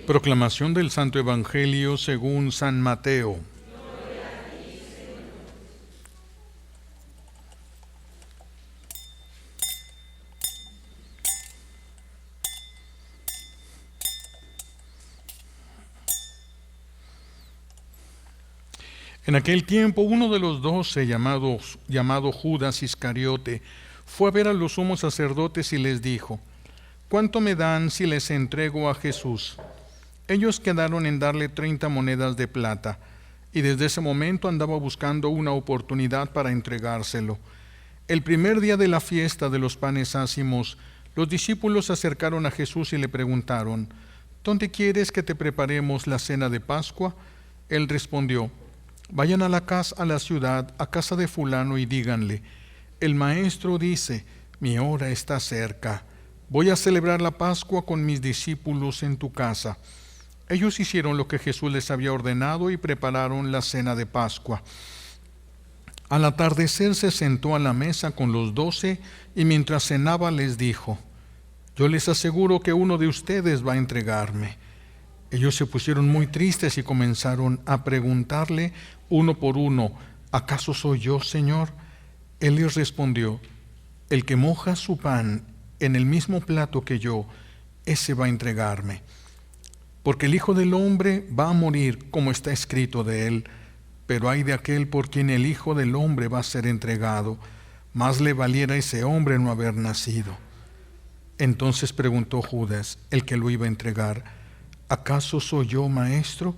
Proclamación del Santo Evangelio según San Mateo. En aquel tiempo, uno de los 12, llamado Judas Iscariote, fue a ver a los sumos sacerdotes y les dijo: ¿cuánto me dan si les entrego a Jesús? Ellos quedaron en darle 30 monedas de plata, y desde ese momento andaba buscando una oportunidad para entregárselo. El primer día de la fiesta de los panes ácimos, los discípulos se acercaron a Jesús y le preguntaron: ¿dónde quieres que te preparemos la cena de Pascua? Él respondió: vayan a la ciudad, a casa de fulano, y díganle: el maestro dice, mi hora está cerca. Voy a celebrar la Pascua con mis discípulos en tu casa. Ellos hicieron lo que Jesús les había ordenado y prepararon la cena de Pascua. Al atardecer se sentó a la mesa con los 12 y mientras cenaba les dijo: yo les aseguro que uno de ustedes va a entregarme. Ellos se pusieron muy tristes y comenzaron a preguntarle uno por uno: ¿acaso soy yo, Señor? Él les respondió: el que moja su pan en el mismo plato que yo, ese va a entregarme. Porque el Hijo del Hombre va a morir como está escrito de él, pero ay de aquel por quien el Hijo del Hombre va a ser entregado. Más le valiera a ese hombre no haber nacido. Entonces preguntó Judas, el que lo iba a entregar: ¿acaso soy yo, maestro?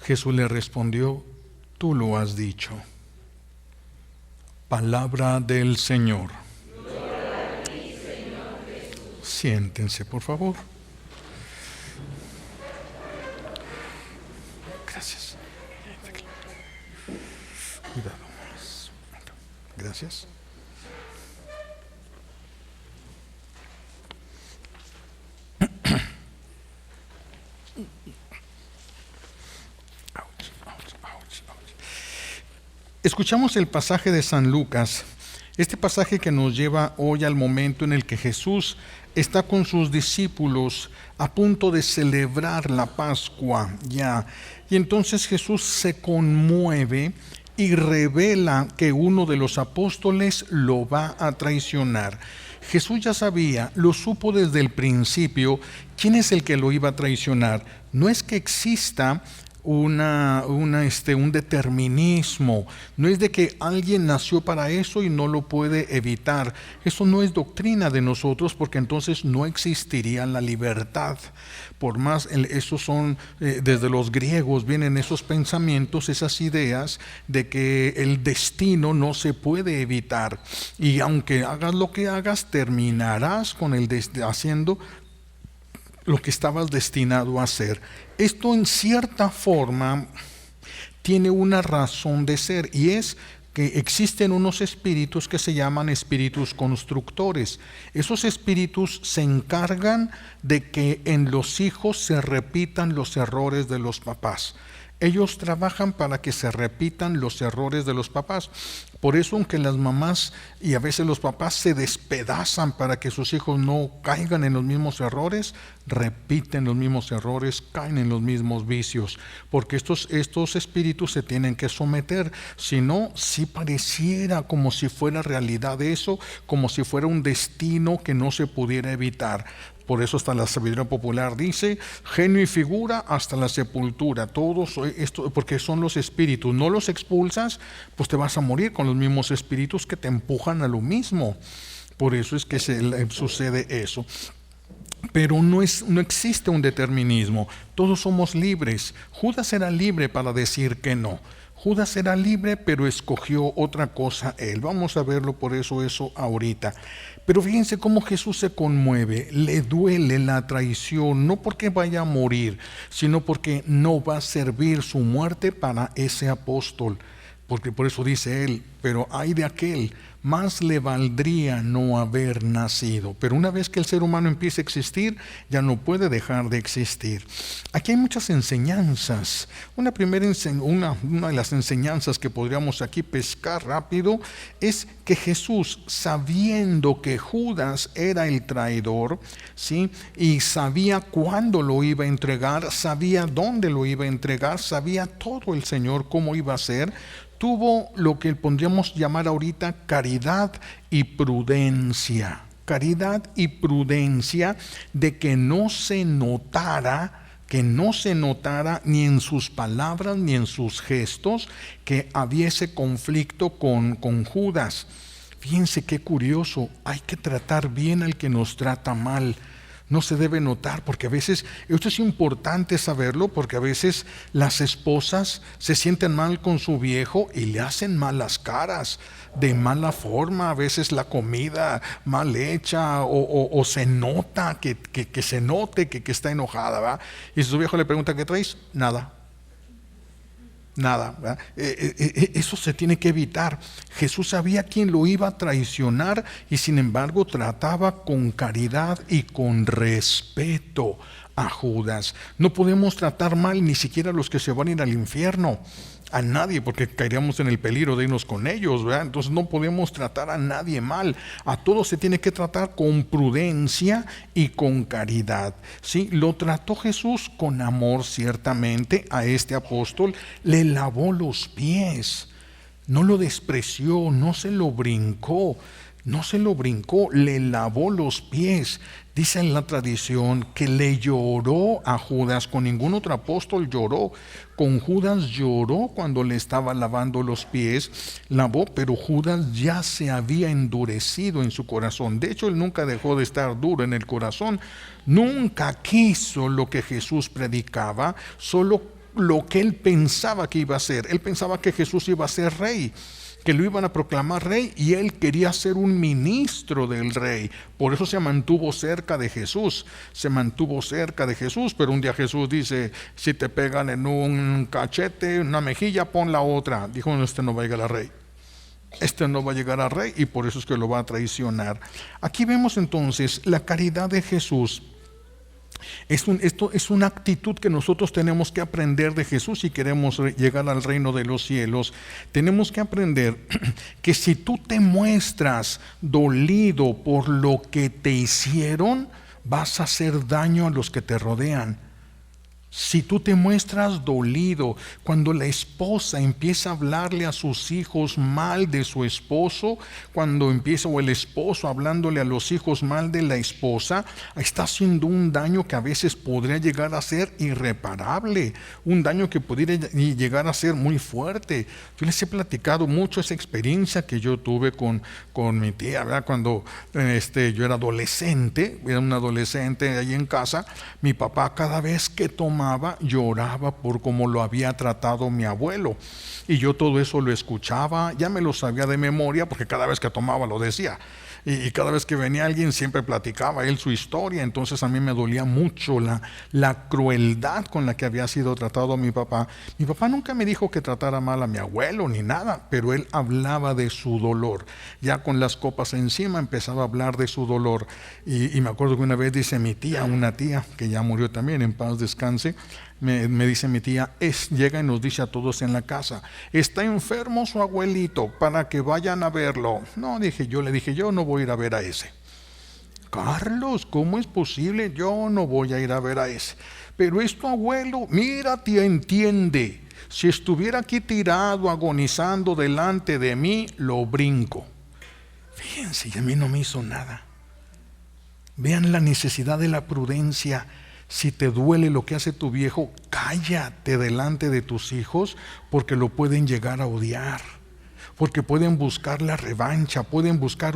Jesús le respondió: tú lo has dicho. Palabra del Señor. Gloria a ti, Señor Jesús. Siéntense, por favor. Gracias. Cuidado. Gracias. Escuchamos el pasaje de San Lucas, este pasaje que nos lleva hoy al momento en el que Jesús está con sus discípulos a punto de celebrar la Pascua ya. Y entonces Jesús se conmueve y revela que uno de los apóstoles lo va a traicionar. Jesús ya sabía, lo supo desde el principio, quién es el que lo iba a traicionar. No es que exista un determinismo, no es de que alguien nació para eso y no lo puede evitar. Eso no es doctrina de nosotros, porque entonces no existiría la libertad. Por más, esos son, desde los griegos vienen esos pensamientos, esas ideas de que el destino no se puede evitar, y aunque hagas lo que hagas, terminarás con haciendo lo que estabas destinado a hacer. Esto en cierta forma tiene una razón de ser, y es que existen unos espíritus que se llaman espíritus constructores. Esos espíritus se encargan de que en los hijos se repitan los errores de los papás. Ellos trabajan para que se repitan los errores de los papás. Por eso, aunque las mamás y a veces los papás se despedazan para que sus hijos no caigan en los mismos errores, repiten los mismos errores, caen en los mismos vicios, porque estos espíritus se tienen que someter. Si no, sí pareciera como si fuera realidad eso, como si fuera un destino que no se pudiera evitar. Por eso hasta la sabiduría popular dice: genio y figura hasta la sepultura. Todos esto, porque son los espíritus. No los expulsas, pues te vas a morir con los mismos espíritus que te empujan a lo mismo. Por eso es que sucede eso. Pero no existe un determinismo. Todos somos libres. Judas era libre para decir que no. Judas era libre, pero escogió otra cosa él. Vamos a verlo por eso ahorita. Pero fíjense cómo Jesús se conmueve, le duele la traición, no porque vaya a morir, sino porque no va a servir su muerte para ese apóstol. Porque por eso dice él: pero ay de aquel, más le valdría no haber nacido. Pero una vez que el ser humano empieza a existir, ya no puede dejar de existir. Aquí hay muchas enseñanzas. Una de las enseñanzas que podríamos aquí pescar rápido es que Jesús, sabiendo que Judas era el traidor, ¿sí?, y sabía cuándo lo iba a entregar, sabía dónde lo iba a entregar, sabía todo el Señor cómo iba a ser, tuvo lo que podríamos llamar ahorita caridad y prudencia. Caridad y prudencia de que no se notara ni en sus palabras ni en sus gestos que había ese conflicto con Judas. Fíjense qué curioso, hay que tratar bien al que nos trata mal. No se debe notar, porque a veces, esto es importante saberlo, porque a veces las esposas se sienten mal con su viejo y le hacen malas caras, de mala forma, a veces la comida mal hecha, o se nota, que se note que está enojada, ¿verdad? Y si su viejo le pregunta, ¿qué traes? Nada, ¿verdad? Eso se tiene que evitar. Jesús sabía quién lo iba a traicionar y sin embargo trataba con caridad y con respeto a Judas. No podemos tratar mal ni siquiera a los que se van a ir al infierno, a nadie, porque caeríamos en el peligro de irnos con ellos, ¿verdad? Entonces no podemos tratar a nadie mal. A todos se tiene que tratar con prudencia y con caridad, ¿sí? Lo trató Jesús con amor, ciertamente. A este apóstol le lavó los pies, no lo despreció, no se lo brincó, le lavó los pies. Dice en la tradición que le lloró a Judas. Con ningún otro apóstol lloró. Con Judas lloró cuando le estaba lavando los pies. Lavó, pero Judas ya se había endurecido en su corazón. De hecho, él nunca dejó de estar duro en el corazón. Nunca quiso lo que Jesús predicaba, solo lo que él pensaba que iba a hacer. Él pensaba que Jesús iba a ser rey, que lo iban a proclamar rey, y él quería ser un ministro del rey. Por eso se mantuvo cerca de Jesús, pero un día Jesús dice, si te pegan en un cachete, una mejilla, pon la otra. Dijo, no, este no va a llegar a rey. Y por eso es que lo va a traicionar. Aquí vemos entonces la caridad de Jesús. Esto es una actitud que nosotros tenemos que aprender de Jesús si queremos llegar al reino de los cielos. Tenemos que aprender que si tú te muestras dolido por lo que te hicieron, vas a hacer daño a los que te rodean. Si tú te muestras dolido, cuando la esposa empieza a hablarle a sus hijos mal de su esposo, o el esposo hablándole a los hijos mal de la esposa, está haciendo un daño que a veces podría llegar a ser irreparable, un daño que podría llegar a ser muy fuerte. Yo les he platicado mucho esa experiencia que yo tuve con mi tía, ¿verdad? Cuando yo era un adolescente ahí en casa. Mi papá, cada vez que tomaba, lloraba por cómo lo había tratado mi abuelo, y yo todo eso lo escuchaba, ya me lo sabía de memoria, porque cada vez que tomaba lo decía, y cada vez que venía alguien siempre platicaba él su historia. Entonces a mí me dolía mucho la crueldad con la que había sido tratado mi papá. Mi papá nunca me dijo que tratara mal a mi abuelo ni nada, pero él hablaba de su dolor. Ya con las copas encima empezaba a hablar de su dolor. Y me acuerdo que una vez dice una tía que ya murió también, en paz descanse, me dice mi tía, llega y nos dice a todos en la casa, está enfermo su abuelito, para que vayan a verlo. No, yo le dije, yo no voy a ir a ver a ese. Carlos, ¿cómo es posible? Yo no voy a ir a ver a ese. Pero es tu abuelo. Mira, tía, entiende. Si estuviera aquí tirado, agonizando delante de mí, lo brinco. Fíjense, y a mí no me hizo nada. Vean la necesidad de la prudencia. Si te duele lo que hace tu viejo, cállate delante de tus hijos, porque lo pueden llegar a odiar, porque pueden buscar la revancha, pueden buscar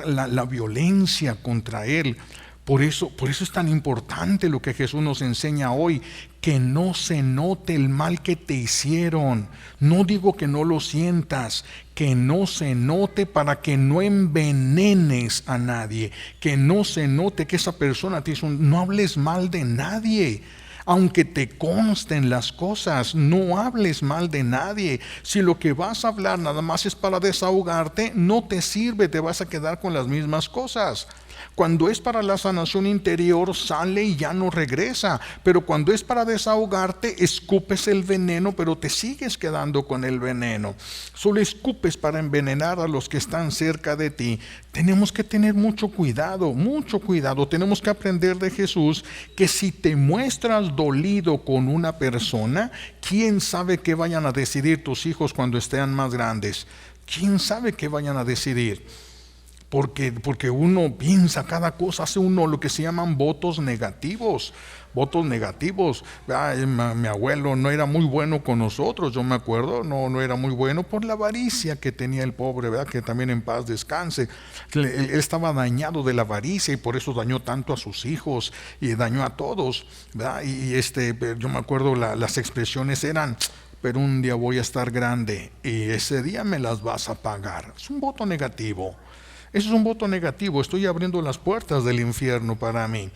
la violencia contra él. Por eso es tan importante lo que Jesús nos enseña hoy, que no se note el mal que te hicieron. No digo que no lo sientas, que no se note, para que no envenenes a nadie, que no se note que esa persona te hizo. No hables mal de nadie. Aunque te consten las cosas, no hables mal de nadie. Si lo que vas a hablar nada más es para desahogarte, no te sirve, te vas a quedar con las mismas cosas. Cuando es para la sanación interior, sale y ya no regresa. Pero cuando es para desahogarte, escupes el veneno, pero te sigues quedando con el veneno. Solo escupes para envenenar a los que están cerca de ti. Tenemos que tener mucho cuidado, mucho cuidado. Tenemos que aprender de Jesús que si te muestras dolido con una persona, ¿quién sabe qué vayan a decidir tus hijos cuando estén más grandes? ¿Quién sabe qué vayan a decidir? Porque uno piensa cada cosa, hace uno lo que se llaman votos negativos. Votos negativos. Mi abuelo no era muy bueno con nosotros, yo me acuerdo, no era muy bueno por la avaricia que tenía el pobre, ¿verdad? Que también en paz descanse. Él estaba dañado de la avaricia y por eso dañó tanto a sus hijos y dañó a todos, ¿verdad? Yo me acuerdo las expresiones eran: pero un día voy a estar grande y ese día me las vas a pagar. Es un voto negativo. Eso es un voto negativo. Estoy abriendo las puertas del infierno para mí.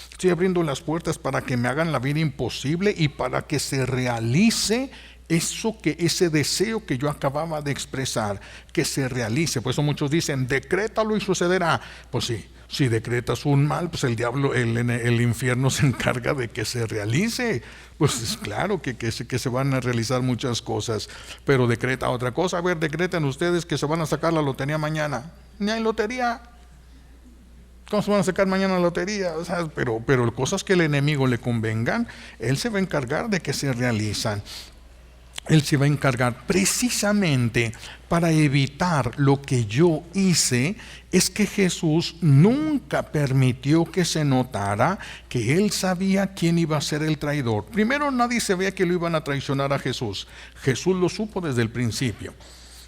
Estoy abriendo las puertas para que me hagan la vida imposible y para que se realice ese deseo que yo acababa de expresar, que se realice. Por eso muchos dicen: decrétalo y sucederá. Pues sí, si decretas un mal, pues el diablo, el infierno se encarga de que se realice. Pues es claro que se van a realizar muchas cosas, pero decreta otra cosa. A ver, decretan ustedes que se van a sacar la lotería mañana. Ni hay lotería. ¿Cómo se van a sacar mañana la lotería? O sea, pero cosas que el enemigo le convengan, él se va a encargar de que se realizan. Él se va a encargar precisamente para evitar lo que yo hice. Es que Jesús nunca permitió que se notara que él sabía quién iba a ser el traidor. Primero, nadie se veía que lo iban a traicionar a Jesús. Jesús lo supo desde el principio.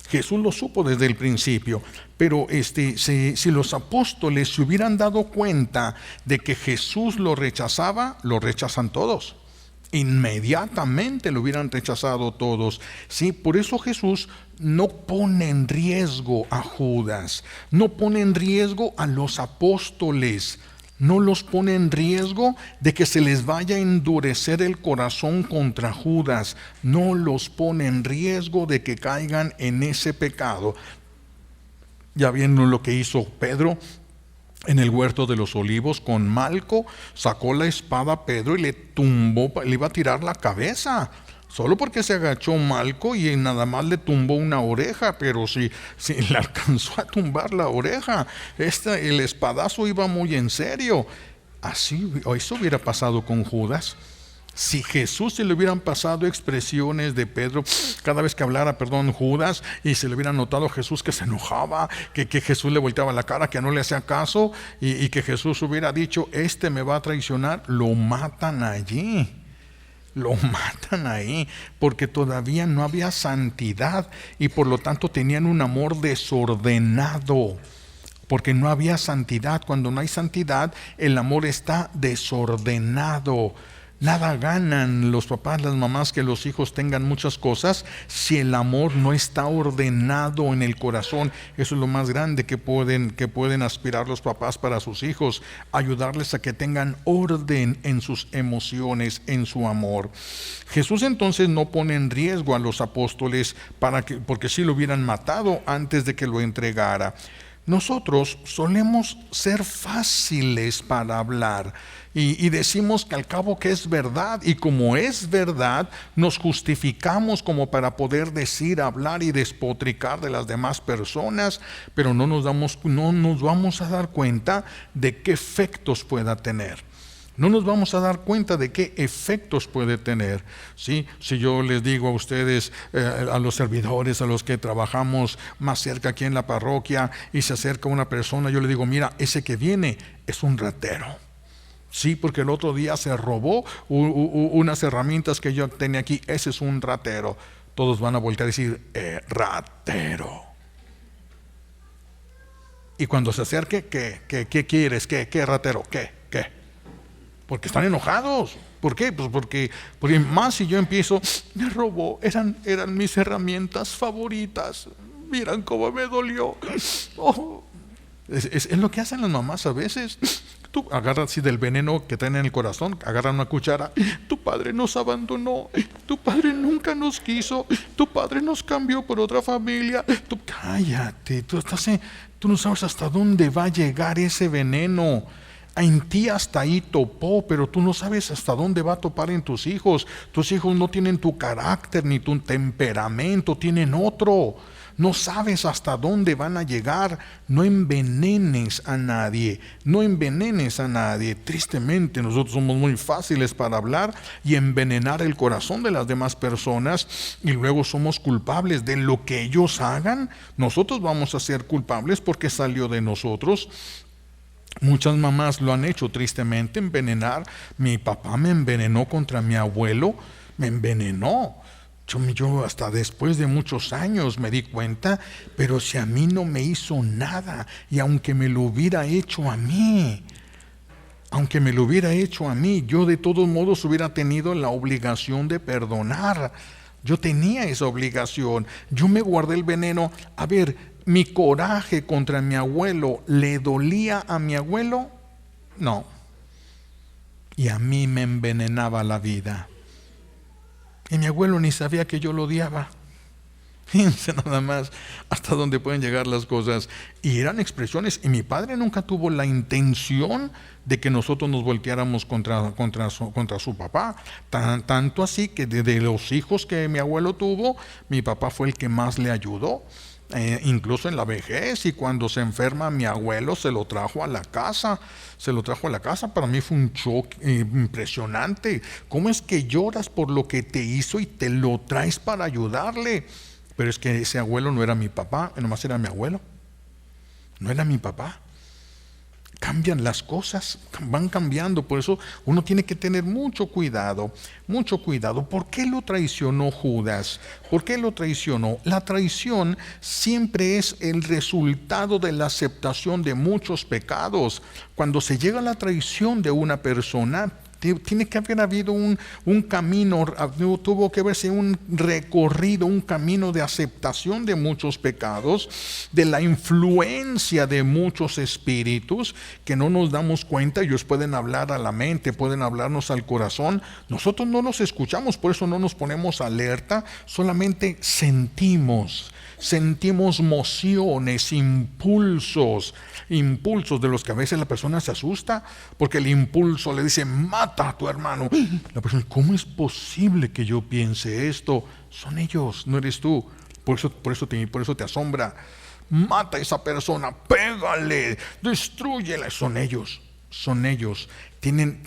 Jesús lo supo desde el principio, pero si los apóstoles se hubieran dado cuenta de que Jesús lo rechazaba, lo rechazan todos. Inmediatamente lo hubieran rechazado todos. Sí, por eso Jesús no pone en riesgo a Judas, no pone en riesgo a los apóstoles. No los pone en riesgo de que se les vaya a endurecer el corazón contra Judas. No los pone en riesgo de que caigan en ese pecado. Ya vieron lo que hizo Pedro en el huerto de los olivos con Malco. Sacó la espada a Pedro y le tumbó, le iba a tirar la cabeza. Solo porque se agachó Malco y nada más le tumbó una oreja, pero si le alcanzó a tumbar la oreja, el espadazo iba muy en serio. Eso hubiera pasado con Judas. Si Jesús se le hubieran pasado expresiones de Pedro cada vez que hablara, Judas, y se le hubiera notado a Jesús que se enojaba, que Jesús le volteaba la cara, que no le hacía caso, y que Jesús hubiera dicho: este me va a traicionar, lo matan allí. Lo matan ahí porque todavía no había santidad y por lo tanto tenían un amor desordenado, porque no había santidad. Cuando no hay santidad, el amor está desordenado. Nada ganan los papás, las mamás, que los hijos tengan muchas cosas si el amor no está ordenado en el corazón. Eso es lo más grande que pueden aspirar los papás para sus hijos, ayudarles a que tengan orden en sus emociones, en su amor. Jesús entonces no pone en riesgo a los apóstoles porque si lo hubieran matado antes de que lo entregara. Nosotros solemos ser fáciles para hablar y decimos que al cabo que es verdad, y como es verdad, nos justificamos como para poder decir, hablar y despotricar de las demás personas, pero no nos vamos a dar cuenta de qué efectos pueda tener. No nos vamos a dar cuenta de qué efectos puede tener. ¿Sí? Si yo les digo a ustedes, a los servidores, a los que trabajamos más cerca aquí en la parroquia, y se acerca una persona, yo le digo: mira, ese que viene es un ratero. Sí, porque el otro día se robó unas herramientas que yo tenía aquí. Ese es un ratero. Todos van a voltear a decir: ratero. Y cuando se acerque, ¿qué quieres? ¿Qué ratero? ¿Qué? Porque están enojados. ¿Por qué? Pues porque más si yo empiezo: me robó, eran mis herramientas favoritas, miran cómo me dolió. Oh. Es lo que hacen las mamás a veces. Tú agarras así del veneno que traen en el corazón, agarran una cuchara. Tu padre nos abandonó, tu padre nunca nos quiso, tu padre nos cambió por otra familia. Cállate, tú no sabes hasta dónde va a llegar ese veneno. En ti hasta ahí topó, pero tú no sabes hasta dónde va a topar en tus hijos. Tus hijos no tienen tu carácter ni tu temperamento, tienen otro. No sabes hasta dónde van a llegar. No envenenes a nadie, no envenenes a nadie. Tristemente nosotros somos muy fáciles para hablar y envenenar el corazón de las demás personas, y luego somos culpables de lo que ellos hagan. Nosotros vamos a ser culpables porque salió de nosotros. Muchas mamás lo han hecho tristemente, envenenar. Mi papá me envenenó contra mi abuelo, me envenenó. Yo hasta después de muchos años me di cuenta, pero si a mí no me hizo nada, y aunque me lo hubiera hecho a mí, yo de todos modos hubiera tenido la obligación de perdonar. Yo tenía esa obligación. Yo me guardé el veneno. A ver, mi coraje contra mi abuelo, ¿le dolía a mi abuelo? No. Y a mí me envenenaba la vida. Y mi abuelo ni sabía que yo lo odiaba. Fíjense nada más hasta dónde pueden llegar las cosas. Y eran expresiones, y mi padre nunca tuvo la intención de que nosotros nos volteáramos contra su papá. Tanto así que de los hijos que mi abuelo tuvo, mi papá fue el que más le ayudó. Incluso en la vejez, y cuando se enferma mi abuelo se lo trajo a la casa. Para mí fue un shock impresionante. ¿Cómo es que lloras por lo que te hizo y te lo traes para ayudarle? Pero es que ese abuelo no era mi papá, nomás era mi abuelo, no era mi papá. Cambian las cosas, van cambiando. Por eso uno tiene que tener mucho cuidado, mucho cuidado. ¿Por qué lo traicionó Judas? ¿Por qué lo traicionó? La traición siempre es el resultado de la aceptación de muchos pecados. Cuando se llega a la traición de una persona, tiene que haber habido un camino, tuvo que verse un recorrido, un camino de aceptación de muchos pecados, de la influencia de muchos espíritus que no nos damos cuenta. Ellos pueden hablar a la mente, pueden hablarnos al corazón. Nosotros no los escuchamos, por eso no nos ponemos alerta, solamente sentimos mociones, impulsos de los que a veces la persona se asusta, porque el impulso le dice: mata a tu hermano. La persona: ¿cómo es posible que yo piense esto? Son ellos, no eres tú. Por eso te asombra. Mata a esa persona, pégale, destrúyela. Son ellos.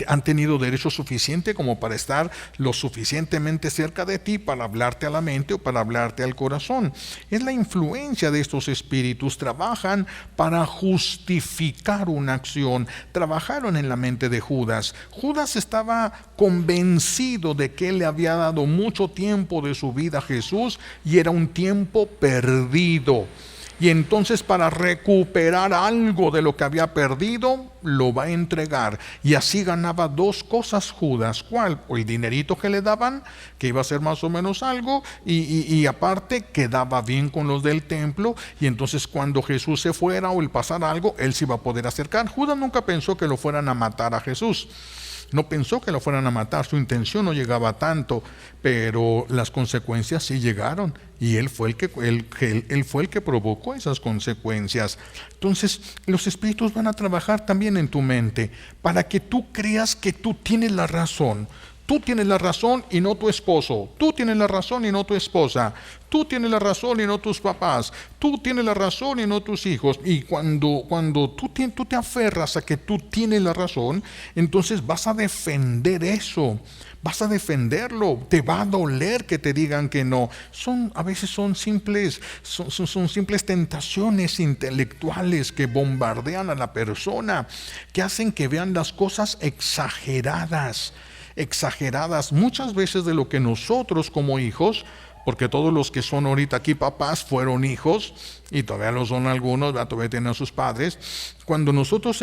Han tenido derecho suficiente como para estar lo suficientemente cerca de ti para hablarte a la mente o para hablarte al corazón. Es la influencia de estos espíritus. Trabajan para justificar una acción. Trabajaron en la mente de Judas. Judas estaba convencido de que él le había dado mucho tiempo de su vida a Jesús y era un tiempo perdido. Y entonces, para recuperar algo de lo que había perdido, lo va a entregar. Y así ganaba dos cosas Judas. ¿Cuál? O el dinerito que le daban, que iba a ser más o menos algo, y aparte quedaba bien con los del templo. Y entonces cuando Jesús se fuera o él pasara algo, él se iba a poder acercar. Judas nunca pensó que lo fueran a matar a Jesús. No pensó que lo fueran a matar, su intención no llegaba a tanto, pero las consecuencias sí llegaron, y él fue el que provocó esas consecuencias. Entonces, los espíritus van a trabajar también en tu mente para que tú creas que tú tienes la razón. Tú tienes la razón y no tu esposo. Tú tienes la razón y no tu esposa. Tú tienes la razón y no tus papás. Tú tienes la razón y no tus hijos. Y cuando tú te aferras a que tú tienes la razón, entonces vas a defender eso. Vas a defenderlo. Te va a doler que te digan que no. A veces son simples tentaciones intelectuales que bombardean a la persona, que hacen que vean las cosas exageradas. Muchas veces de lo que nosotros como hijos, porque todos los que son ahorita aquí papás fueron hijos, y todavía lo son algunos, todavía tienen a sus padres. Cuando nosotros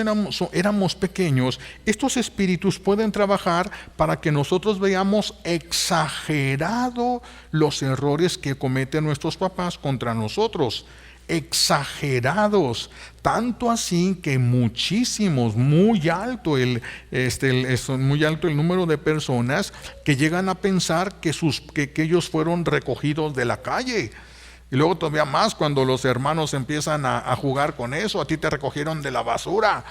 éramos pequeños, estos espíritus pueden trabajar para que nosotros veamos exagerado los errores que cometen nuestros papás contra nosotros. exagerados, tanto así que muchísimos, muy alto el número de personas que llegan a pensar que ellos fueron recogidos de la calle. Y luego todavía más cuando los hermanos empiezan a jugar con eso, a ti te recogieron de la basura.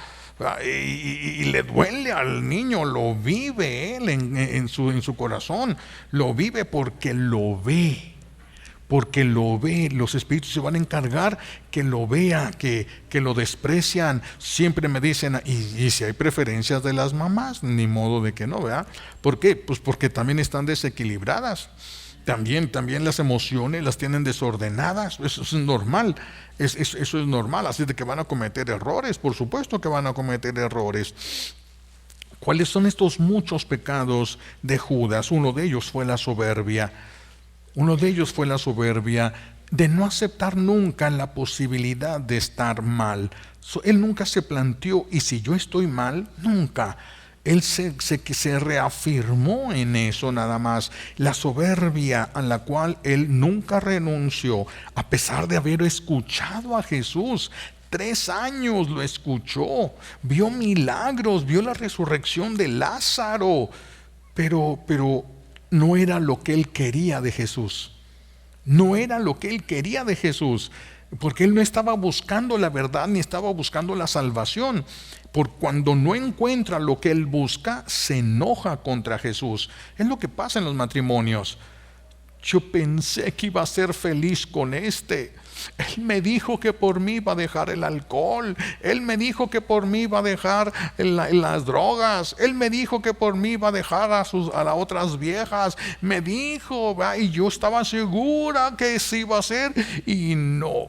Y le duele al niño, lo vive él en su corazón, lo vive porque lo ve. Porque lo ve, los espíritus se van a encargar que lo vea, que lo desprecian. Siempre me dicen, y si hay preferencias de las mamás, ni modo de que no, ¿verdad? ¿Por qué? Pues porque también están desequilibradas. También las emociones las tienen desordenadas. Eso es normal. Eso es normal. Así de que van a cometer errores. Por supuesto que van a cometer errores. ¿Cuáles son estos muchos pecados de Judas? Uno de ellos fue la soberbia. Uno de ellos fue la soberbia de no aceptar nunca la posibilidad de estar mal. Él nunca se planteó, ¿y si yo estoy mal? Nunca. Él se reafirmó en eso nada más. La soberbia a la cual él nunca renunció, a pesar de haber escuchado a Jesús. 3 años lo escuchó, vio milagros, vio la resurrección de Lázaro, pero no era lo que él quería de Jesús. No era lo que él quería de Jesús, porque él no estaba buscando la verdad ni estaba buscando la salvación. Por cuando no encuentra lo que él busca, se enoja contra Jesús. Es lo que pasa en los matrimonios. Yo pensé que iba a ser feliz con este. Él me dijo que por mí iba a dejar el alcohol. Él me dijo que por mí iba a dejar las drogas. Él me dijo que por mí iba a dejar a las otras viejas. Me dijo, y yo estaba segura que sí iba a ser. Y no.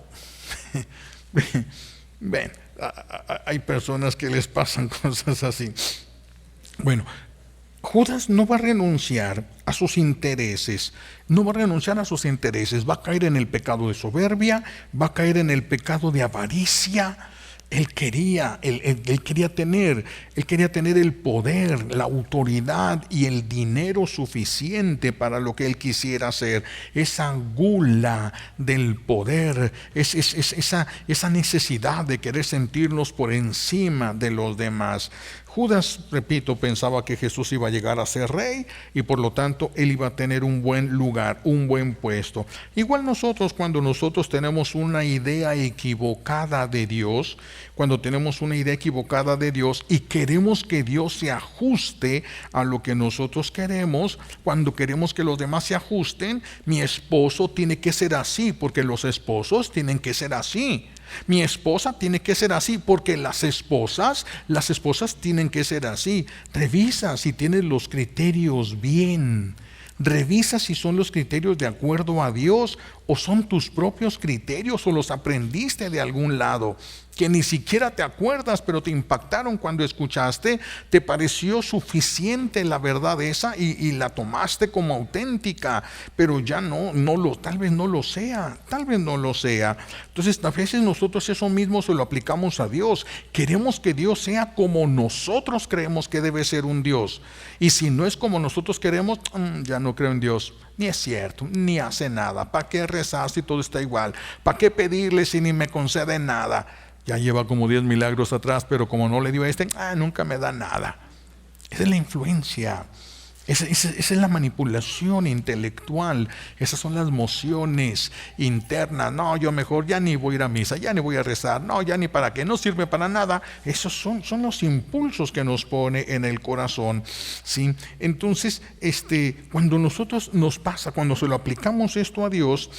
Ven, hay personas que les pasan cosas así. Bueno, Judas no va a renunciar a sus intereses, va a caer en el pecado de soberbia, va a caer en el pecado de avaricia. Él quería tener el poder, la autoridad y el dinero suficiente para lo que él quisiera hacer. Esa gula del poder, esa necesidad de querer sentirnos por encima de los demás. Judas, repito, pensaba que Jesús iba a llegar a ser rey y por lo tanto él iba a tener un buen lugar, un buen puesto. Igual nosotros, cuando nosotros tenemos una idea equivocada de Dios, y queremos que Dios se ajuste a lo que nosotros queremos, cuando queremos que los demás se ajusten, mi esposo tiene que ser así, porque los esposos tienen que ser así. Mi esposa tiene que ser así, porque las esposas tienen que ser así. Revisa si tienes los criterios bien. Revisa si son los criterios de acuerdo a Dios o son tus propios criterios o los aprendiste de algún lado que ni siquiera te acuerdas, pero te impactaron cuando escuchaste. Te pareció suficiente la verdad esa y la tomaste como auténtica, pero ya tal vez no lo sea. Entonces a veces nosotros eso mismo se lo aplicamos a Dios. Queremos que Dios sea como nosotros creemos que debe ser un Dios, y si no es como nosotros queremos, ya no creo en Dios. Ni es cierto, ni hace nada. ¿Para qué rezar si todo está igual? ¿Para qué pedirle si ni me concede nada? Ya lleva como 10 milagros atrás, pero como no le dio a nunca me da nada. Esa es la influencia. Esa es la manipulación intelectual. Esas son las mociones internas. No, yo mejor ya ni voy a ir a misa, ya ni voy a rezar, no, ya ni para qué, no sirve para nada. Esos son los impulsos que nos pone en el corazón, ¿sí? Entonces, cuando cuando se lo aplicamos esto a Dios,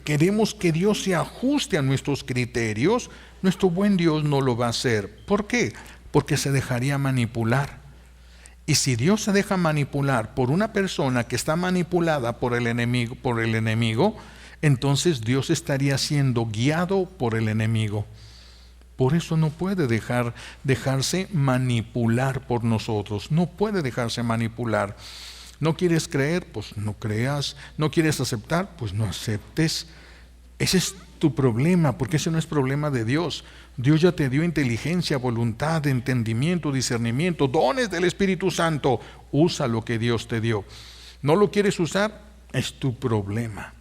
queremos que Dios se ajuste a nuestros criterios. Nuestro buen Dios no lo va a hacer. ¿Por qué? Porque se dejaría manipular. Y si Dios se deja manipular por una persona que está manipulada por el enemigo, entonces Dios estaría siendo guiado por el enemigo. Por eso no puede dejarse manipular por nosotros. No puede dejarse manipular. ¿No quieres creer? Pues no creas. ¿No quieres aceptar? Pues no aceptes. Ese es tu problema, porque ese no es problema de Dios. Dios ya te dio inteligencia, voluntad, entendimiento, discernimiento, dones del Espíritu Santo. Usa lo que Dios te dio. ¿No lo quieres usar? Es tu problema.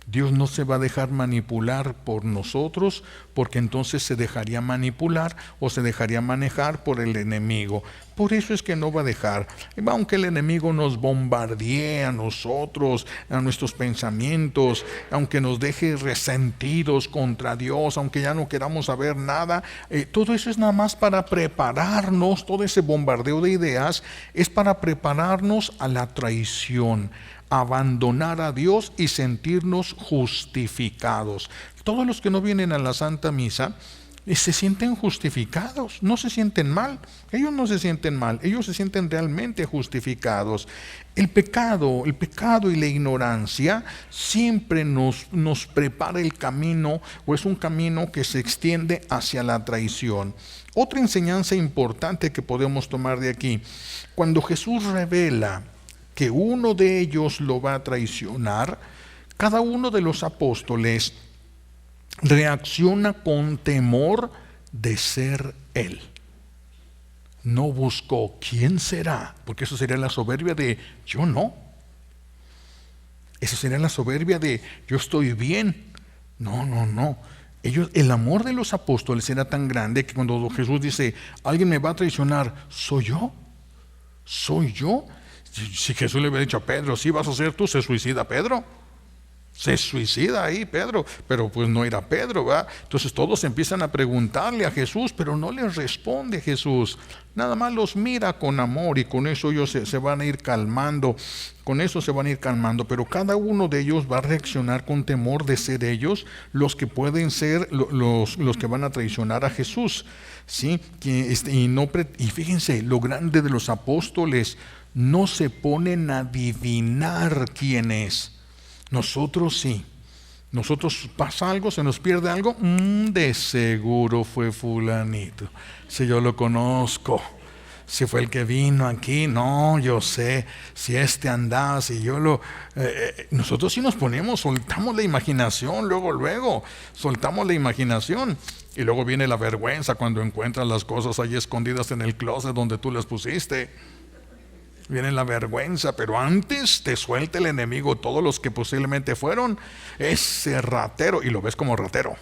Dios no se va a dejar manipular por nosotros, porque entonces se dejaría manipular o se dejaría manejar por el enemigo. Por eso es que no va a dejar. Aunque el enemigo nos bombardee a nosotros, a nuestros pensamientos, aunque nos deje resentidos contra Dios, aunque ya no queramos saber nada, todo eso es nada más para prepararnos. Todo ese bombardeo de ideas es para prepararnos a la traición, abandonar a Dios y sentirnos justificados. Todos los que no vienen a la Santa Misa se sienten justificados, no se sienten mal. Ellos no se sienten mal, ellos se sienten realmente justificados. El pecado y la ignorancia siempre nos prepara el camino, o es un camino que se extiende hacia la traición. Otra enseñanza importante que podemos tomar de aquí: cuando Jesús revela que uno de ellos lo va a traicionar, cada uno de los apóstoles reacciona con temor de ser él. No buscó quién será, porque eso sería la soberbia de yo no. Eso sería la soberbia de yo estoy bien. No. El amor de los apóstoles era tan grande que cuando Jesús dice, alguien me va a traicionar, ¿soy yo? Si Jesús le hubiera dicho a Pedro, sí vas a ser tú, se suicida Pedro. Se suicida ahí Pedro, pero pues no era Pedro, ¿verdad? Entonces todos empiezan a preguntarle a Jesús, pero no les responde Jesús. Nada más los mira con amor y con eso ellos se van a ir calmando. Pero cada uno de ellos va a reaccionar con temor de ser ellos los que pueden ser los que van a traicionar a Jesús, ¿sí? Y fíjense, lo grande de los apóstoles, no se ponen a adivinar quién es. Nosotros sí. Nosotros pasa algo, se nos pierde algo, de seguro fue fulanito. Si yo lo conozco, si fue el que vino aquí, no, yo sé, si andaba, si yo lo... nosotros sí nos ponemos, soltamos la imaginación, luego, soltamos la imaginación. Y luego viene la vergüenza cuando encuentras las cosas ahí escondidas en el closet donde tú las pusiste. Viene la vergüenza, pero antes te suelta el enemigo todos los que posiblemente fueron ese ratero, y lo ves como ratero.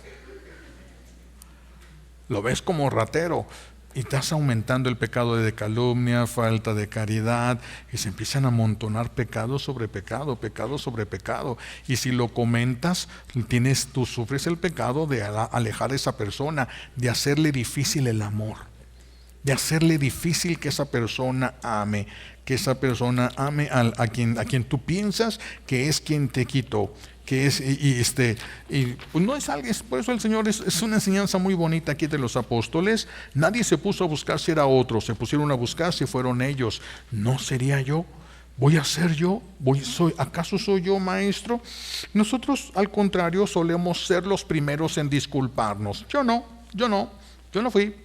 Y estás aumentando el pecado de calumnia, falta de caridad, y se empiezan a amontonar pecado sobre pecado. Y si lo comentas, tú sufres el pecado de alejar a esa persona, de hacerle difícil el amor, de hacerle difícil que esa persona ame, a quien tú piensas que es quien te quitó, que es pues no es alguien. Por eso el Señor es una enseñanza muy bonita aquí de los apóstoles. Nadie se puso a buscar si era otro, se pusieron a buscar si fueron ellos. No sería yo, voy a ser yo, ¿acaso soy yo maestro? Nosotros al contrario solemos ser los primeros en disculparnos. Yo no fui.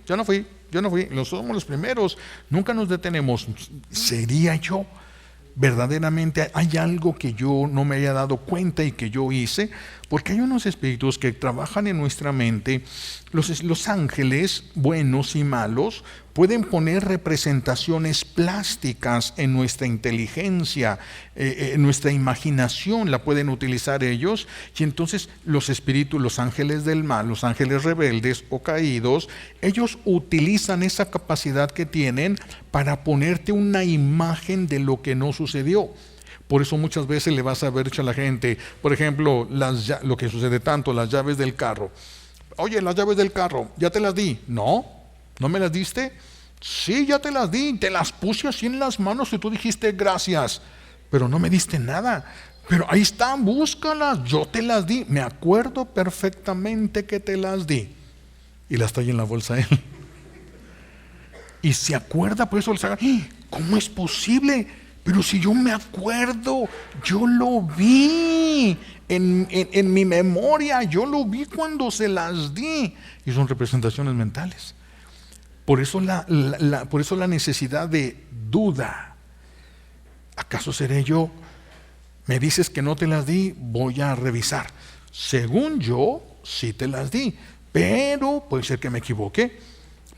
Nosotros somos los primeros, nunca nos detenemos. ¿Sería yo? Verdaderamente hay algo que yo no me haya dado cuenta y que yo hice, porque hay unos espíritus que trabajan en nuestra mente. Los ángeles, buenos y malos, pueden poner representaciones plásticas en nuestra inteligencia, en nuestra imaginación la pueden utilizar ellos, y entonces los espíritus, los ángeles del mal, los ángeles rebeldes o caídos, ellos utilizan esa capacidad que tienen para ponerte una imagen de lo que no sucedió. Por eso muchas veces le vas a haber dicho a la gente, por ejemplo, lo que sucede tanto, las llaves del carro. Oye, las llaves del carro, ¿ya te las di? ¿No me las diste? Sí, ya te las di, te las puse así en las manos y tú dijiste gracias, pero no me diste nada. Pero ahí están, búscalas, yo te las di, me acuerdo perfectamente que te las di. Y las está ahí en la bolsa él. Y se acuerda, por eso les haga, ¿cómo es posible? Pero si yo me acuerdo, yo lo vi en mi memoria, yo lo vi cuando se las di. Y son representaciones mentales. Por eso la necesidad de duda. ¿Acaso seré yo? Me dices que no te las di, voy a revisar. Según yo, sí te las di, pero puede ser que me equivoqué.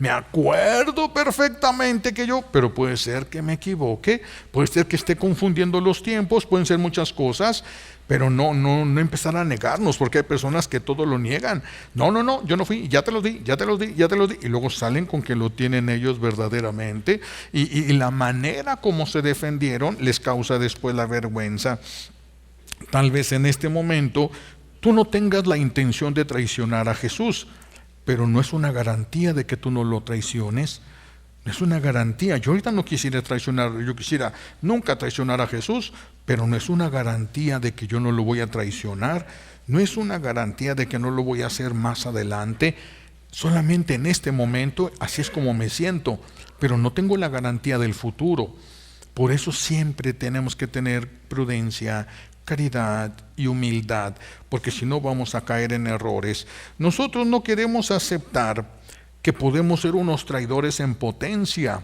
Me acuerdo perfectamente que yo, pero puede ser que me equivoque, puede ser que esté confundiendo los tiempos, pueden ser muchas cosas, pero no empezar a negarnos, porque hay personas que todo lo niegan. No, yo no fui, ya te los di, y luego salen con que lo tienen ellos verdaderamente, y la manera como se defendieron les causa después la vergüenza. Tal vez en este momento tú no tengas la intención de traicionar a Jesús, pero no es una garantía de que tú no lo traiciones. No es una garantía. Yo ahorita no quisiera traicionar, yo quisiera nunca traicionar a Jesús, pero no es una garantía de que yo no lo voy a traicionar. No es una garantía de que no lo voy a hacer más adelante. Solamente en este momento, así es como me siento, pero no tengo la garantía del futuro. Por eso siempre tenemos que tener prudencia, caridad y humildad, porque si no vamos a caer en errores. Nosotros no queremos aceptar que podemos ser unos traidores en potencia.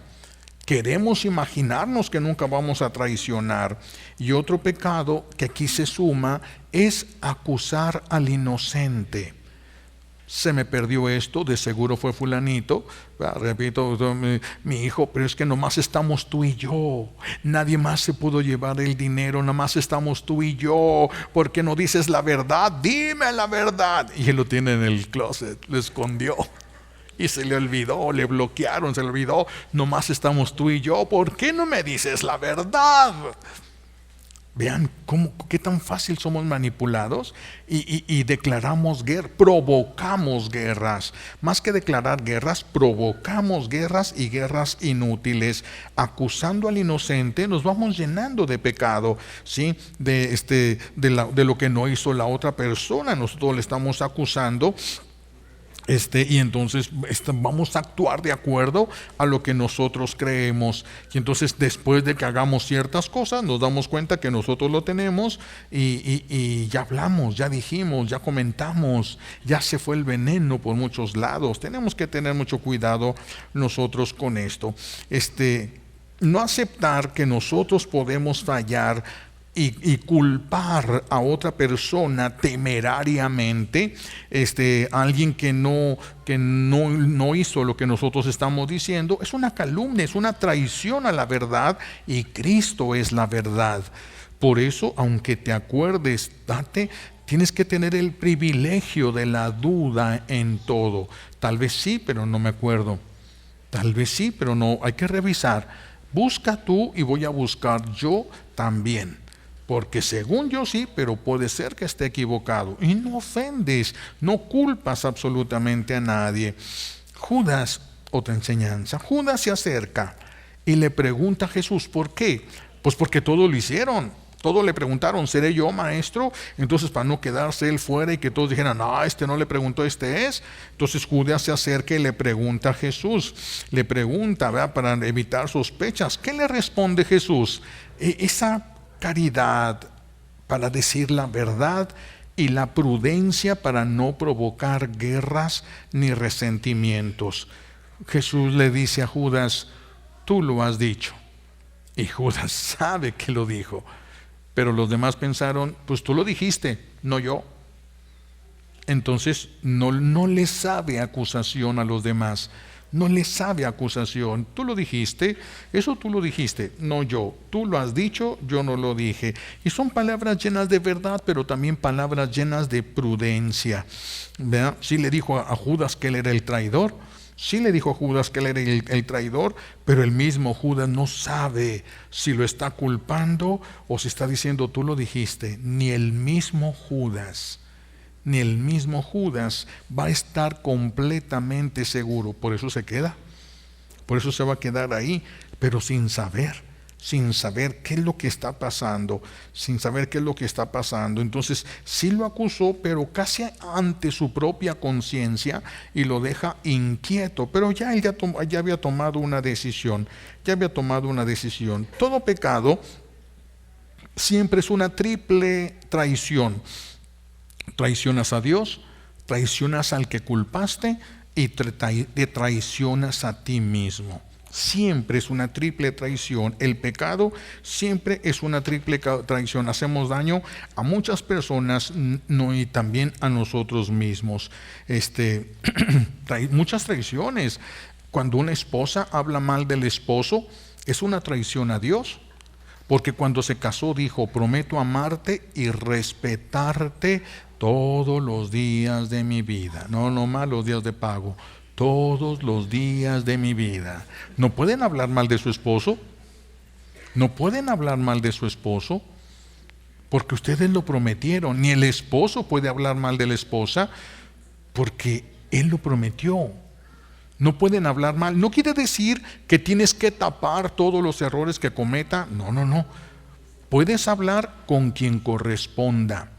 Queremos imaginarnos que nunca vamos a traicionar. Y otro pecado que aquí se suma es acusar al inocente. Se me perdió esto, de seguro fue fulanito. Repito, mi hijo, pero es que nomás estamos tú y yo. Nadie más se pudo llevar el dinero, nomás estamos tú y yo. ¿Por qué no dices la verdad? Dime la verdad. Y él lo tiene en el closet, lo escondió. Y se le olvidó, le bloquearon, se le olvidó. Nomás estamos tú y yo. ¿Por qué no me dices la verdad? Vean qué tan fácil somos manipulados y declaramos guerra, provocamos guerras. Más que declarar guerras, provocamos guerras y guerras inútiles. Acusando al inocente nos vamos llenando de pecado, ¿sí? De lo que no hizo la otra persona, nosotros le estamos acusando. Y entonces vamos a actuar de acuerdo a lo que nosotros creemos. Y entonces después de que hagamos ciertas cosas, nos damos cuenta que nosotros lo tenemos y ya hablamos, ya dijimos, ya comentamos, ya se fue el veneno por muchos lados. Tenemos que tener mucho cuidado nosotros con esto. No aceptar que nosotros podemos fallar y culpar a otra persona temerariamente, alguien que no hizo lo que nosotros estamos diciendo, es una calumnia, es una traición a la verdad, y Cristo es la verdad. Por eso, aunque te acuerdes, tienes que tener el privilegio de la duda en todo. Tal vez sí, pero no me acuerdo. Tal vez sí, pero no. Hay que revisar. Busca tú y voy a buscar yo también. Porque según yo sí, pero puede ser que esté equivocado. Y no ofendes, no culpas absolutamente a nadie. Judas, otra enseñanza. Judas se acerca y le pregunta a Jesús, ¿por qué? Pues porque todo lo hicieron. Todos le preguntaron, ¿seré yo maestro? Entonces, para no quedarse él fuera y que todos dijeran, no, no le preguntó, es. Entonces Judas se acerca y le pregunta a Jesús. Le pregunta, ¿verdad? Para evitar sospechas. ¿Qué le responde Jesús? Esa caridad para decir la verdad y la prudencia para no provocar guerras ni resentimientos. Jesús le dice a Judas, tú lo has dicho. Y Judas sabe que lo dijo. Pero los demás pensaron, pues tú lo dijiste, no yo. Entonces no le sabe acusación a los demás. No le sabe acusación. Tú lo dijiste, eso tú lo dijiste, no yo. Tú lo has dicho, yo no lo dije. Y son palabras llenas de verdad, pero también palabras llenas de prudencia. ¿Verdad? Sí le dijo a Judas que él era el traidor. Sí le dijo a Judas que él era el traidor, pero el mismo Judas no sabe si lo está culpando o si está diciendo tú lo dijiste. Ni el mismo Judas va a estar completamente seguro. Por eso se queda. Por eso se va a quedar ahí, pero sin saber qué es lo que está pasando, Entonces sí lo acusó, pero casi ante su propia conciencia, y lo deja inquieto. Pero ya él ya había tomado una decisión. Todo pecado siempre es una triple traición. Traicionas a Dios, traicionas al que culpaste y te traicionas a ti mismo. Siempre es una triple traición. El pecado siempre es una triple traición. Hacemos daño a muchas personas y también a nosotros mismos. Muchas traiciones. Cuando una esposa habla mal del esposo, es una traición a Dios. Porque cuando se casó dijo, prometo amarte y respetarte todos los días de mi vida. No más los días de pago, todos los días de mi vida. No pueden hablar mal de su esposo. No pueden hablar mal de su esposo, porque ustedes lo prometieron. Ni el esposo puede hablar mal de la esposa, porque él lo prometió. No pueden hablar mal. No quiere decir que tienes que tapar todos los errores que cometa. No. Puedes hablar con quien corresponda.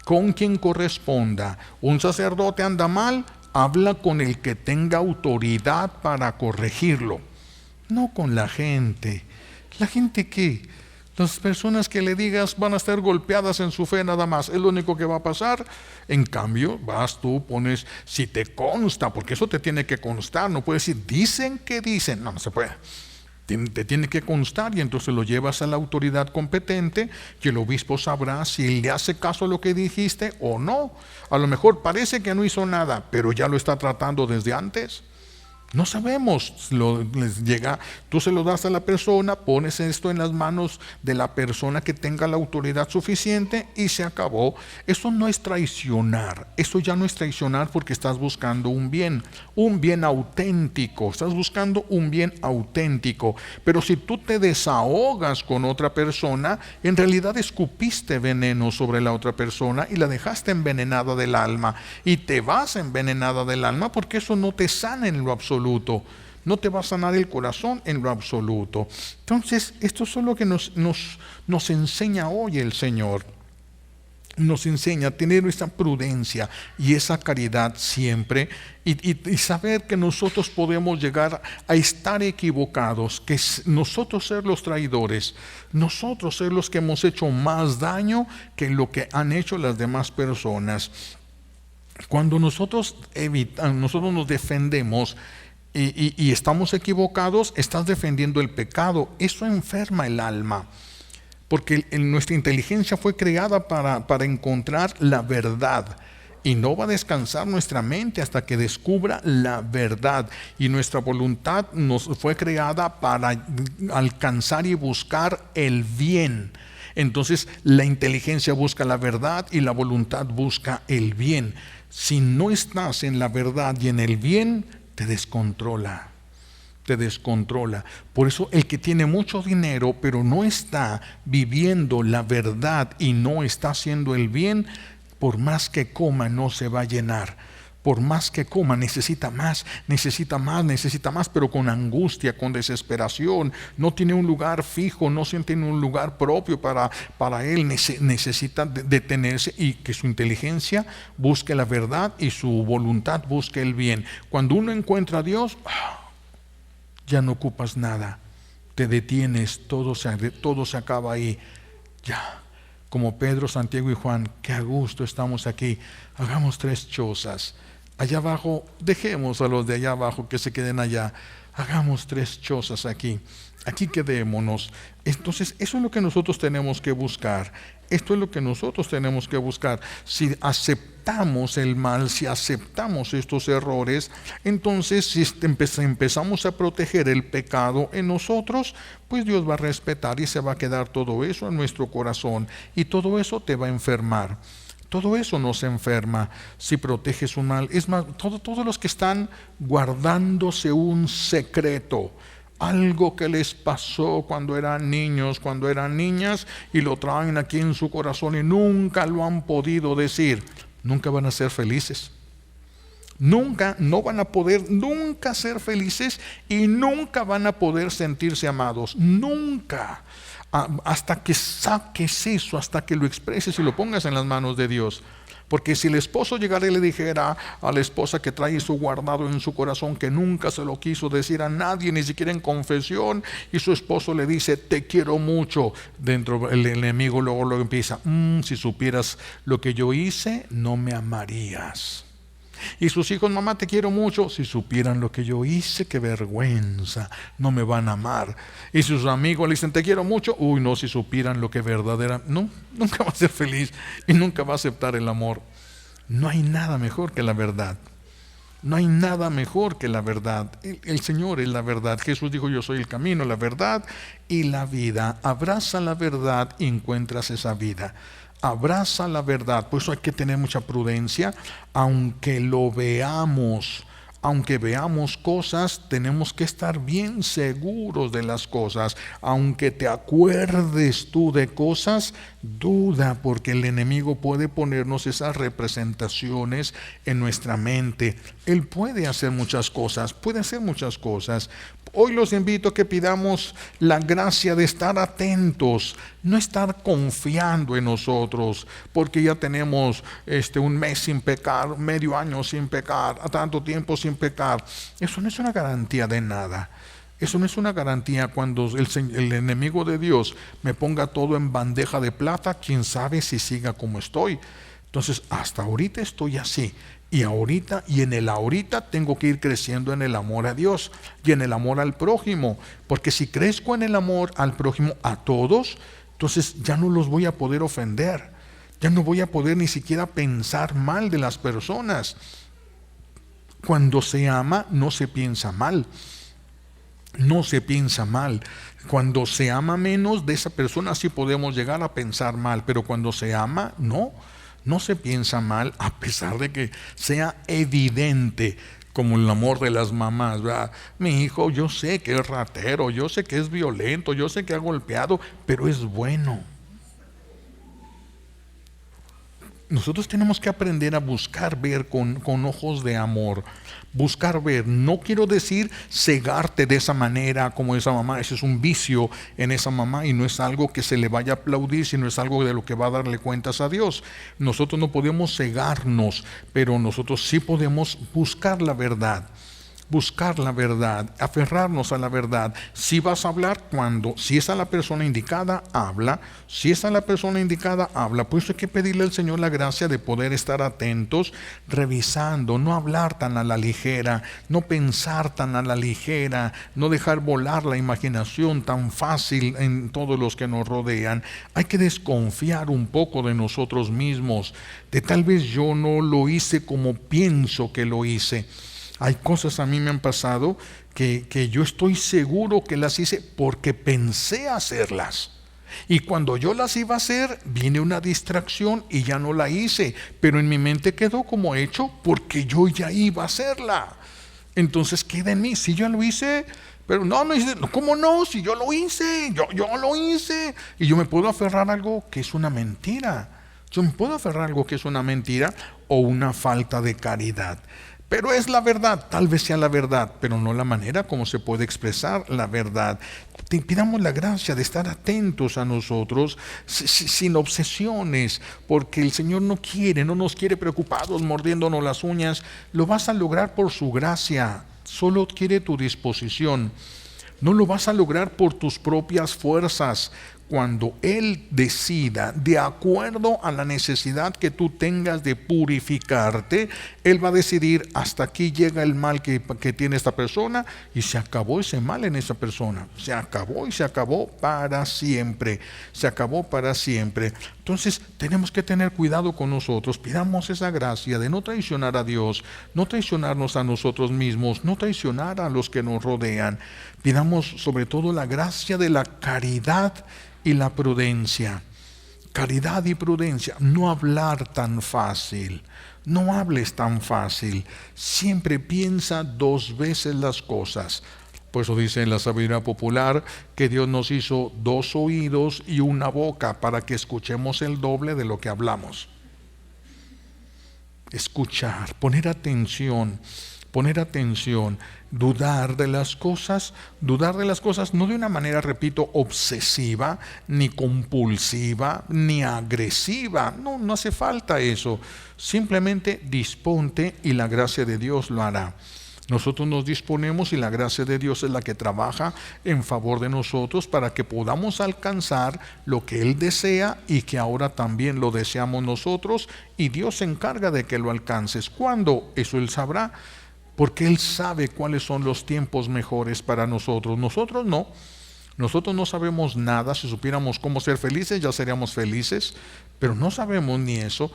Con quien corresponda. Un sacerdote anda mal, habla con el que tenga autoridad para corregirlo. No con la gente. ¿La gente qué? Las personas que le digas van a estar golpeadas en su fe nada más, es lo único que va a pasar. En cambio, vas tú, pones, si te consta, porque eso te tiene que constar, no puedes decir, dicen que dicen, no se puede. Te tiene que constar y entonces lo llevas a la autoridad competente y el obispo sabrá si le hace caso a lo que dijiste o no. A lo mejor parece que no hizo nada, pero ya lo está tratando desde antes. No sabemos, les llega, tú se lo das a la persona, pones esto en las manos de la persona que tenga la autoridad suficiente y se acabó. Eso no es traicionar, eso ya no es traicionar porque estás buscando un bien auténtico, estás buscando un bien auténtico. Pero si tú te desahogas con otra persona, en realidad escupiste veneno sobre la otra persona y la dejaste envenenada del alma y te vas envenenada del alma porque eso no te sana en lo absoluto. No te va a sanar el corazón en lo absoluto. Entonces, esto es lo que nos enseña hoy el Señor. Nos enseña a tener esa prudencia y esa caridad siempre y saber que nosotros podemos llegar a estar equivocados, que nosotros ser los traidores, nosotros ser los que hemos hecho más daño que lo que han hecho las demás personas. Cuando nosotros nos defendemos y estamos equivocados, estás defendiendo el pecado. Eso enferma el alma, porque nuestra inteligencia fue creada para encontrar la verdad, y no va a descansar nuestra mente hasta que descubra la verdad, y nuestra voluntad nos fue creada para alcanzar y buscar el bien. Entonces la inteligencia busca la verdad y la voluntad busca el bien. Si no estás en la verdad y en el bien, te descontrola. Por eso el que tiene mucho dinero pero no está viviendo la verdad y no está haciendo el bien, por más que coma no se va a llenar. Por más que coma, necesita más, pero con angustia, con desesperación. No tiene un lugar fijo, no tiene un lugar propio para él. Necesita detenerse y que su inteligencia busque la verdad y su voluntad busque el bien. Cuando uno encuentra a Dios, ya no ocupas nada. Te detienes, todo se acaba ahí. Ya. Como Pedro, Santiago y Juan, qué a gusto estamos aquí. Hagamos 3 chozas. Allá abajo, dejemos a los de allá abajo que se queden allá. Hagamos 3 chozas aquí. Aquí quedémonos. Entonces, eso es lo que nosotros tenemos que buscar. Esto es lo que nosotros tenemos que buscar. Si aceptamos el mal, si aceptamos estos errores, entonces si empezamos a proteger el pecado en nosotros, pues Dios va a respetar y se va a quedar todo eso en nuestro corazón. Y todo eso te va a enfermar. Todo eso nos enferma si proteges un mal. Es más, todos los que están guardándose un secreto, algo que les pasó cuando eran niños, cuando eran niñas, y lo traen aquí en su corazón y nunca lo han podido decir, nunca van a ser felices. No van a poder nunca ser felices y nunca van a poder sentirse amados. Nunca. Hasta que saques eso, hasta que lo expreses y lo pongas en las manos de Dios. Porque si el esposo llegara y le dijera a la esposa que trae eso guardado en su corazón, que nunca se lo quiso decir a nadie, ni siquiera en confesión, y su esposo le dice, te quiero mucho, dentro el enemigo luego empieza, si supieras lo que yo hice, no me amarías. Y sus hijos, mamá, te quiero mucho. Si supieran lo que yo hice, qué vergüenza, no me van a amar. Y sus amigos le dicen, te quiero mucho. Uy, no, si supieran lo que verdadera, no, nunca va a ser feliz y nunca va a aceptar el amor. No hay nada mejor que la verdad. No hay nada mejor que la verdad. El Señor es la verdad. Jesús dijo: yo soy el camino, la verdad y la vida. Abraza la verdad y encuentras esa vida. Abraza la verdad. Por eso hay que tener mucha prudencia. Aunque veamos cosas, tenemos que estar bien seguros de las cosas. Aunque te acuerdes tú de cosas, duda, porque el enemigo puede ponernos esas representaciones en nuestra mente. Él puede hacer muchas cosas, Hoy los invito a que pidamos la gracia de estar atentos, no estar confiando en nosotros, porque ya tenemos un mes sin pecar, medio año sin pecar, a tanto tiempo sin pecar. Eso no es una garantía de nada. Eso no es una garantía. Cuando el enemigo de Dios me ponga todo en bandeja de plata, quién sabe si siga como estoy. Entonces, hasta ahorita estoy así. Y en el ahorita tengo que ir creciendo en el amor a Dios y en el amor al prójimo. Porque si crezco en el amor al prójimo, a todos, entonces ya no los voy a poder ofender. Ya no voy a poder ni siquiera pensar mal de las personas. Cuando se ama, no se piensa mal. No se piensa mal. Cuando se ama menos de esa persona, sí podemos llegar a pensar mal. Pero cuando se ama, no se piensa mal, a pesar de que sea evidente, como el amor de las mamás, ¿verdad? Mi hijo, yo sé que es ratero, yo sé que es violento, yo sé que ha golpeado, pero es bueno. Nosotros tenemos que aprender a buscar ver con ojos de amor. Buscar ver, no quiero decir cegarte de esa manera como esa mamá. Ese es un vicio en esa mamá y no es algo que se le vaya a aplaudir, sino es algo de lo que va a darle cuentas a Dios. Nosotros no podemos cegarnos, pero nosotros sí podemos buscar la verdad. Buscar la verdad, aferrarnos a la verdad. Si vas a hablar, si es a la persona indicada, habla. Si es a la persona indicada, habla. Por eso hay que pedirle al Señor la gracia de poder estar atentos, revisando, no hablar tan a la ligera, no pensar tan a la ligera, no dejar volar la imaginación tan fácil en todos los que nos rodean. Hay que desconfiar un poco de nosotros mismos, de tal vez yo no lo hice como pienso que lo hice. Hay cosas a mí me han pasado que yo estoy seguro que las hice porque pensé hacerlas. Y cuando yo las iba a hacer, viene una distracción y ya no la hice. Pero en mi mente quedó como hecho porque yo ya iba a hacerla. Entonces queda en mí. Si yo lo hice, pero no hice. ¿Cómo no? Si yo lo hice, yo lo hice. Y yo me puedo aferrar a algo que es una mentira. Yo me puedo aferrar a algo que es una mentira o una falta de caridad. Pero es la verdad, tal vez sea la verdad, pero no la manera como se puede expresar la verdad. Pidamos la gracia de estar atentos a nosotros, sin obsesiones, porque el Señor no nos quiere preocupados, mordiéndonos las uñas. Lo vas a lograr por su gracia, solo quiere tu disposición. No lo vas a lograr por tus propias fuerzas. Cuando Él decida, de acuerdo a la necesidad que tú tengas de purificarte, Él va a decidir: hasta aquí llega el mal que tiene esta persona, y se acabó ese mal en esa persona. Se acabó y se acabó para siempre. Se acabó para siempre. Entonces tenemos que tener cuidado con nosotros. Pidamos esa gracia de no traicionar a Dios, no traicionarnos a nosotros mismos, no traicionar a los que nos rodean. Pidamos sobre todo la gracia de la caridad y la prudencia. Caridad y prudencia. No hablar tan fácil. No hables tan fácil. Siempre piensa 2 veces las cosas. Por eso dice en la sabiduría popular que Dios nos hizo 2 oídos y 1 boca para que escuchemos el doble de lo que hablamos. Escuchar, poner atención, dudar de las cosas no de una manera, repito, obsesiva, ni compulsiva, ni agresiva. No hace falta eso. Simplemente disponte y la gracia de Dios lo hará. Nosotros nos disponemos y la gracia de Dios es la que trabaja en favor de nosotros para que podamos alcanzar lo que Él desea y que ahora también lo deseamos nosotros, y Dios se encarga de que lo alcances. ¿Cuándo? Eso Él sabrá, porque Él sabe cuáles son los tiempos mejores para nosotros. Nosotros no sabemos nada. Si supiéramos cómo ser felices, ya seríamos felices, pero no sabemos ni eso.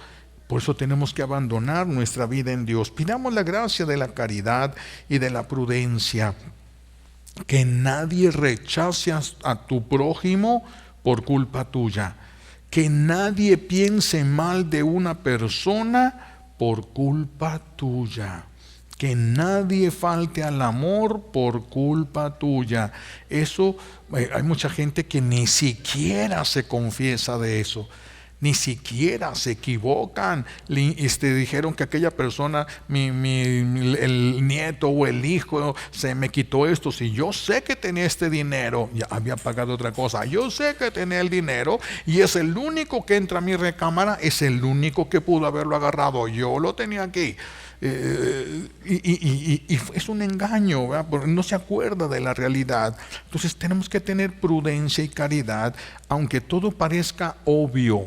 Por eso tenemos que abandonar nuestra vida en Dios. Pidamos la gracia de la caridad y de la prudencia. Que nadie rechace a tu prójimo por culpa tuya. Que nadie piense mal de una persona por culpa tuya. Que nadie falte al amor por culpa tuya. Eso, hay mucha gente que ni siquiera se confiesa de eso. Ni siquiera se equivocan. Dijeron que aquella persona, el nieto o el hijo, se me quitó esto. Si yo sé que tenía este dinero, ya había pagado otra cosa. Yo sé que tenía el dinero y es el único que entra a mi recámara, es el único que pudo haberlo agarrado. Yo lo tenía aquí. Y es un engaño, ¿verdad? Porque no se acuerda de la realidad. Entonces tenemos que tener prudencia y caridad, aunque todo parezca obvio.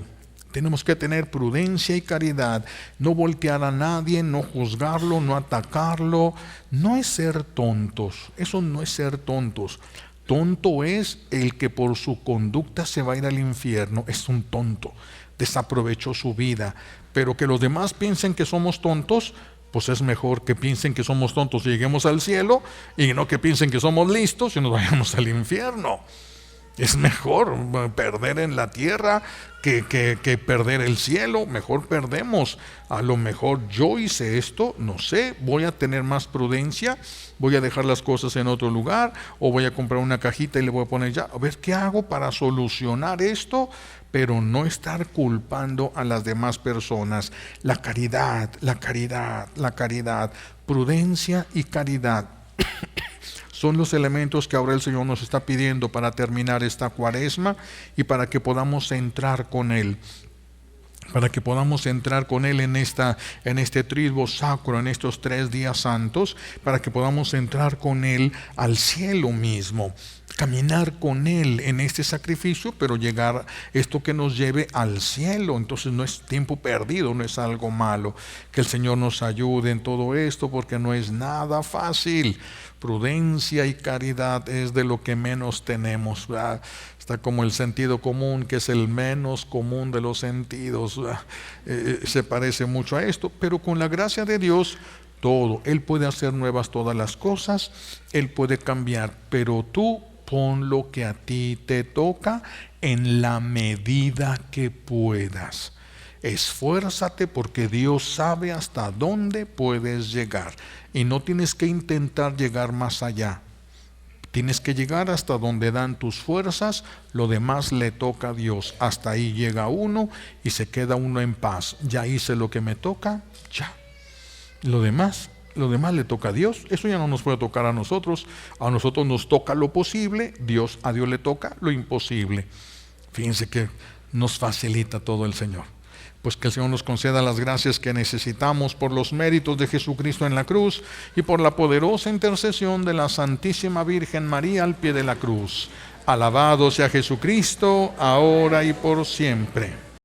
Tenemos que tener prudencia y caridad, no voltear a nadie, no juzgarlo, no atacarlo. No es ser tontos, eso no es ser tontos. Tonto es el que por su conducta se va a ir al infierno, es un tonto, desaprovechó su vida. Pero que los demás piensen que somos tontos, pues es mejor que piensen que somos tontos y lleguemos al cielo, y no que piensen que somos listos y nos vayamos al infierno. Es mejor perder en la tierra que perder el cielo. Mejor perdemos. A lo mejor yo hice esto, no sé, voy a tener más prudencia, voy a dejar las cosas en otro lugar, o voy a comprar una cajita y le voy a poner ya, a ver qué hago para solucionar esto, pero no estar culpando a las demás personas. La caridad, la caridad, la caridad, prudencia y caridad. Son los elementos que ahora el Señor nos está pidiendo para terminar esta cuaresma y para que podamos entrar con Él. Para que podamos entrar con Él en este triduo sacro, en estos 3 días santos, para que podamos entrar con Él al cielo mismo. Caminar con Él en este sacrificio, pero llegar esto que nos lleve al cielo. Entonces no es tiempo perdido, no es algo malo. Que el Señor nos ayude en todo esto, porque no es nada fácil. Prudencia y caridad es de lo que menos tenemos, ¿verdad? Está como el sentido común, que es el menos común de los sentidos. Se parece mucho a esto, pero con la gracia de Dios, todo. Él puede hacer nuevas todas las cosas, Él puede cambiar, pero tú pon lo que a ti te toca en la medida que puedas. Esfuérzate, porque Dios sabe hasta dónde puedes llegar y no tienes que intentar llegar más allá. Tienes que llegar hasta donde dan tus fuerzas, lo demás le toca a Dios. Hasta ahí llega uno y se queda uno en paz. Ya hice lo que me toca, ya. Lo demás le toca a Dios. Eso ya no nos puede tocar a nosotros. A nosotros nos toca lo posible, a Dios le toca lo imposible. Fíjense que nos facilita todo el Señor. Pues que el Señor nos conceda las gracias que necesitamos por los méritos de Jesucristo en la cruz y por la poderosa intercesión de la Santísima Virgen María al pie de la cruz. Alabado sea Jesucristo, ahora y por siempre.